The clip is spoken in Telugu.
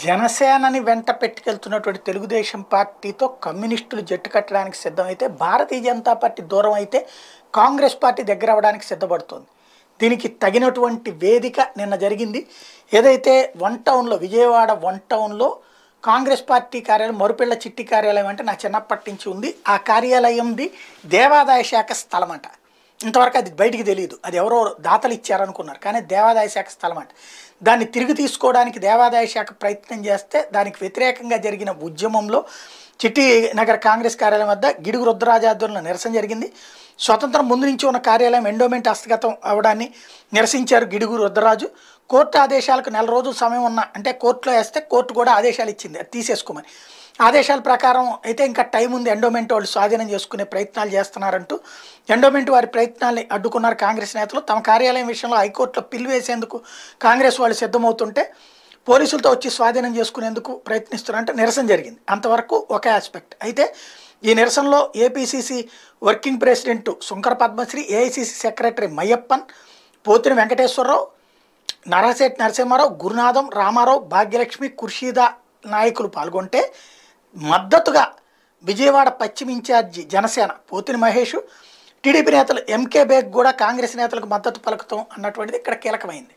జనసేనని వెంట పెట్టుకెళ్తున్నటువంటి తెలుగుదేశం పార్టీతో కమ్యూనిస్టులు జట్టు కట్టడానికి సిద్ధమైతే భారతీయ జనతా పార్టీ దూరం అయితే కాంగ్రెస్ పార్టీ దగ్గర అవ్వడానికి సిద్ధపడుతోంది. దీనికి తగినటువంటి వేదిక నిన్న జరిగింది. ఏదైతే వన్ టౌన్లో విజయవాడ వన్ టౌన్లో కాంగ్రెస్ పార్టీ కార్యాలయం మరుపిళ్ళ చిట్టి కార్యాలయం అంటే నా చిన్నప్పటి నుంచి ఉంది. ఆ కార్యాలయంది దేవాదాయ శాఖ స్థలం అంట. ఇంతవరకు అది బయటికి తెలియదు, అది ఎవరో దాతలు ఇచ్చారనుకున్నారు, కానీ దేవాదాయ శాఖ స్థలం అంట. దాన్ని తిరిగి తీసుకోవడానికి దేవాదాయ శాఖ ప్రయత్నం చేస్తే దానికి వ్యతిరేకంగా జరిగిన ఉద్యమంలో చిట్టి నగర్ కాంగ్రెస్ కార్యాలయం వద్ద గిడుగు రుద్రరాజు ఆధ్వర్యంలో నిరసన జరిగింది. స్వతంత్రం ముందు నుంచి ఉన్న కార్యాలయం ఎండోమెంట్ హస్తగతం అవడాన్ని నిరసించారు గిడుగు రుద్రరాజు. కోర్టు ఆదేశాలకు నెల రోజుల సమయం ఉన్న అంటే కోర్టులో వేస్తే కోర్టు కూడా ఆదేశాలు ఇచ్చింది అది తీసేసుకోమని. ఆదేశాల ప్రకారం అయితే ఇంకా టైం ఉంది, ఎండోమెంట్ వాళ్ళు స్వాధీనం చేసుకునే ప్రయత్నాలు చేస్తున్నారంటూ ఎండోమెంట్ వారి ప్రయత్నాల్ని అడ్డుకున్నారు కాంగ్రెస్ నేతలు. తమ కార్యాలయం విషయంలో హైకోర్టులో పిల్లు వేసేందుకు కాంగ్రెస్ వాళ్ళు సిద్ధమవుతుంటే పోలీసులతో వచ్చి స్వాధీనం చేసుకునేందుకు ప్రయత్నిస్తున్నారంటే నిరసన జరిగింది. అంతవరకు ఒక ఆస్పెక్ట్. అయితే ఈ నిరసనలో APCC working president Sunkara Padmasri, AICC secretary Mayyappan, Pothina Venkateswara Rao, Naraseti Narasimha Rao, Gurunatham, Ramarao, Bhagyalakshmi, Khursheeda నాయకులు పాల్గొంటే మద్దతుగా విజయవాడ పశ్చిమ ఇన్ఛార్జి జనసేన పోతిని మహేష్, టీడీపీ నేతలు ఎంకే బేగ్ కూడా కాంగ్రెస్ నేతలకు మద్దతు పలుకుతాం అన్నటువంటిది ఇక్కడ కీలకమైంది.